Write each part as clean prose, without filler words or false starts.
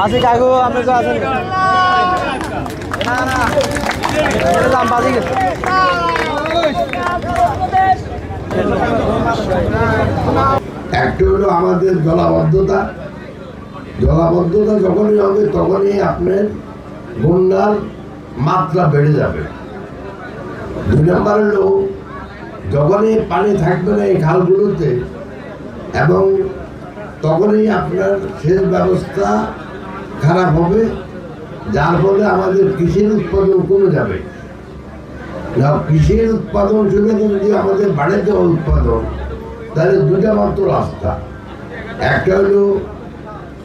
আছে কাকু আপনি তো আছেন না না এটা দাম বাজি গেছে একটা হলো আমাদের জলাবদ্ধতা যখনই হবে তখনই আপনার বন্যার মাত্রা বেড়ে যাবে। 2 নম্বর হলো যখনই পানি থাকবে না এই খালগুলোতে এবং তখনই আপনার সেচ ব্যবস্থা খারাপ হবে, যার ফলে আমাদের কৃষির উৎপাদন কমে যাবে। কৃষির উৎপাদনশীলতা যদি আমাদের বাড়ে দেওয়া উৎপাদন, তাহলে 2টা মাত্র রাস্তা। একটা হলো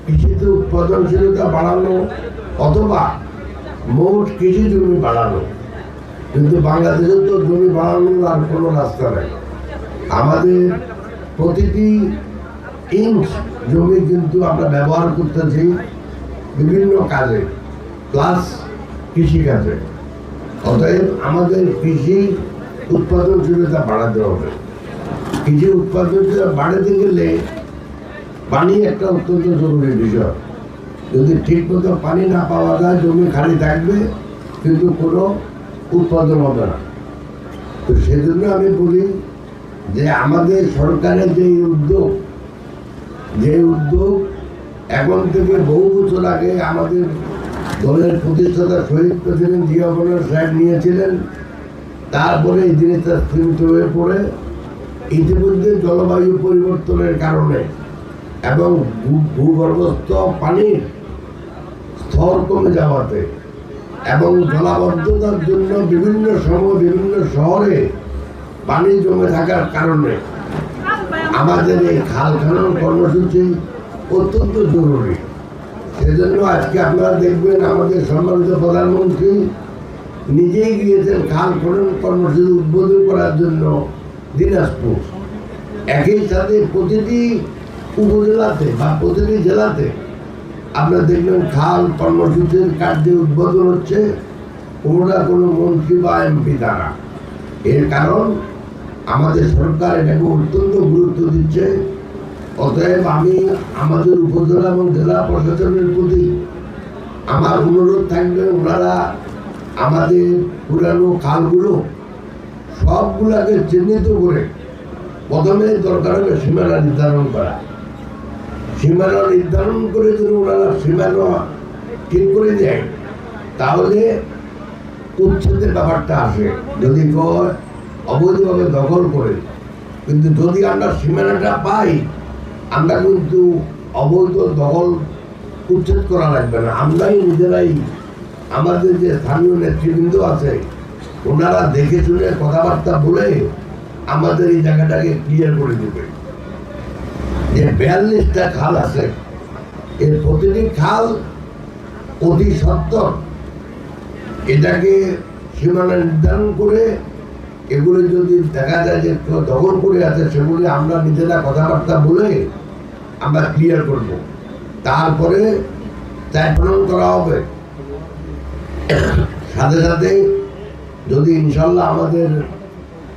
কৃষিতে উৎপাদনশীলতা বাড়ানো অথবা মোট কৃষি জমি বাড়ানো, কিন্তু বাংলাদেশের তো জমি বাড়ানোর আর কোনো রাস্তা নেই। আমাদের প্রতিটি ইঞ্চ জমি কিন্তু আমরা ব্যবহার করতেছি বিভিন্ন কাজে প্লাস কৃষিকাজে। অতএব আমাদের কৃষি উৎপাদনশীলতা বাড়াতে হবে। কৃষি উৎপাদনশীলতা বাড়াতে গেলে পানি একটা অত্যন্ত জরুরি বিষয়। যদি ঠিকমতো পানি না পাওয়া যায় জমি খালি থাকবে কিন্তু কোনো উৎপাদন হবে না। তো সেজন্য আমি বলি যে আমাদের সরকারের যে উদ্যোগ এখন থেকে বহু বছর আগে আমাদের দলের প্রতিষ্ঠাতা শহীদ প্রেসিডেন্ট জিয়া রহমান সাহেব নিয়েছিলেন, তারপরে এই জিনিসটা স্থিমিত হয়ে পড়ে ইতিমধ্যে জলবায়ু পরিবর্তনের কারণে এবং ভূগর্ভস্থ পানির স্তর কমে যাওয়াতে এবং জলাবদ্ধতার জন্য বিভিন্ন সময় বিভিন্ন শহরে পানি জমে থাকার কারণে আমাদের এই খাল খনন কর্মসূচি অত্যন্ত জরুরি। সেজন্য আজকে আপনারা দেখবেন আমাদের সম্মানিত প্রধানমন্ত্রী নিজেই গিয়েছেন খাল খনন কর্মসূচি উদ্বোধন করার জন্য দিনাজপুর। একই সাথে প্রতিটি উপজেলাতে বা প্রতিটি জেলাতে আপনারা দেখবেন খাল কর্মসূচির কার্যে উদ্বোধন হচ্ছে, কোনোটা কোনো মন্ত্রী বা এমপি দ্বারা। এর কারণ আমাদের সরকার এটাকে অত্যন্ত গুরুত্ব দিচ্ছে। অতএব আমি আমাদের উপজেলা এবং জেলা প্রশাসনের প্রতি আমার অনুরোধ থাকবে, ওনারা আমাদের পুরানো খালগুলো সবগুলোকে চিহ্নিত করে প্রথমে দরকার হবে সীমানা নির্ধারণ করা। সীমানা নির্ধারণ করে যদি ওনারা সীমানা ঠিক করে দেয় তাহলে উচ্ছেদের ব্যাপারটা আসে। যদি অবৈধভাবে দখল করে, কিন্তু যদি আমরা সীমানাটা পাই আমরা কিন্তু অবৈধ দখল উচ্ছেদ করা লাগবে না। আমরাই নিজেরাই আমাদের যে স্থানীয় নেতৃবৃন্দ আছে ওনারা দেখে শুনে কথাবার্তা বলে আমাদের এই জায়গাটাকে ক্লিয়ার করে দেবে। যে 42টা খাল আছে, এর প্রতিটি খাল অতি সত্তর এটাকে সীমানা নির্ধারণ করে এগুলো যদি দেখা যায় যে দখল করে আছে সেগুলি আমরা নিজেরা কথাবার্তা বলে আমরা ক্লিয়ার করব। তারপরে চায়ন করা হবে। সাথে সাথে যদি ইনশাল্লাহ আমাদের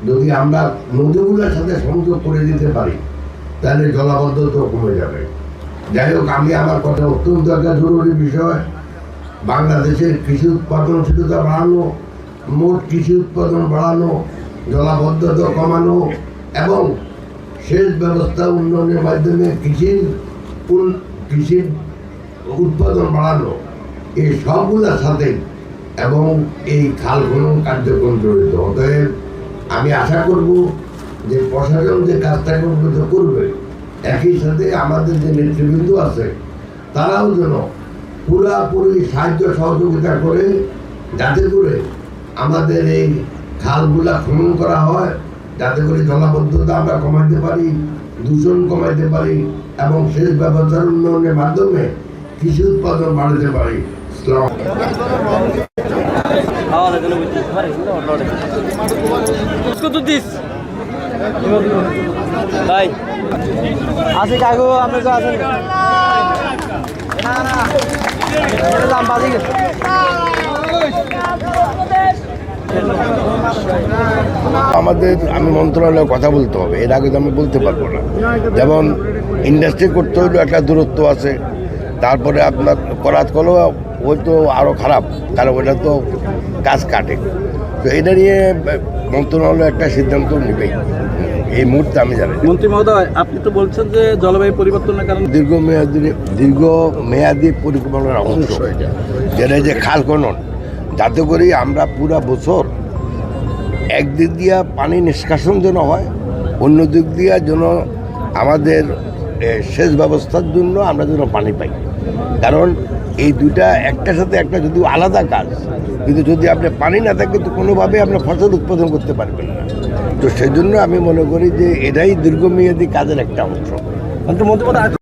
যদি আমরা নদীগুলোর সাথে সংযোগ করে দিতে পারি তাহলে জলাবদ্ধতা কমে যাবে। যাই হোক, আমি আমার কথা অত্যন্ত একটা জরুরি বিষয়। বাংলাদেশের কৃষি উৎপাদনশীলতা বাড়ানো, মোট কৃষি উৎপাদন বাড়ানো, জলাবদ্ধতা কমানো এবং সেচ ব্যবস্থা উন্নয়নের মাধ্যমে কৃষির উৎপাদন বাড়ানো, এই সবগুলোর সাথে এবং এই খাল খনন কার্যক্রম জড়িত। অতএব আমি আশা করব যে প্রশাসন যে কাজটা করবে একই সাথে আমাদের যে নেতৃবৃন্দ আছে তারাও যেন পুরাপুরি সাহায্য সহযোগিতা করে, যাতে করে আমাদের এই খালগুলা খনন করা হয়, যাতে করে জলাবদ্ধতা আমরা কমাতে পারি, দূষণ কমাতে পারি এবং সেচ ব্যবস্থার উন্নয়নের মাধ্যমে কৃষি উৎপাদন বাড়াতে পারি। আছে কাকু আপনি তো আছেন না না এটা দাম বাজি গেছে আমি মন্ত্রণালয়ে কথা বলতে হবে, এর আগে তো আমি বলতে পারবো না। যেমন ইন্ডাস্ট্রি করতে হলেও একটা দূরত্ব আছে, তারপরে আপনার করাত কলো ওই তো আরও খারাপ, কারণ ওইটা তো গাছ কাটে। তো এটা নিয়ে মন্ত্রণালয় একটা সিদ্ধান্ত নেবেই, এই মুহূর্তে আমি জানি না। মন্ত্রী মহোদয়, আপনি তো বলছেন যে জলবায়ু পরিবর্তনের কারণে দীর্ঘমেয়াদী পরিকল্পনার অংশ এটা, যেটা যে খাল খনন, যাতে করে আমরা পুরা বছর একদিক দিয়া পানি নিষ্কাশন যেন হয়, অন্য দিক দিয়া যেন আমাদের সেচ ব্যবস্থার জন্য আমরা যেন পানি পাই। কারণ এই দুইটা একটার সাথে একটা যদি আলাদা কাজ, কিন্তু যদি আপনি পানি না থাকে তো কোনোভাবে আপনি ফসল উৎপাদন করতে পারবেন না। তো সেই জন্য আমি মনে করি যে এটাই দীর্ঘমেয়াদী কাজের একটা অংশ। মন্ত্রী মহোদয়,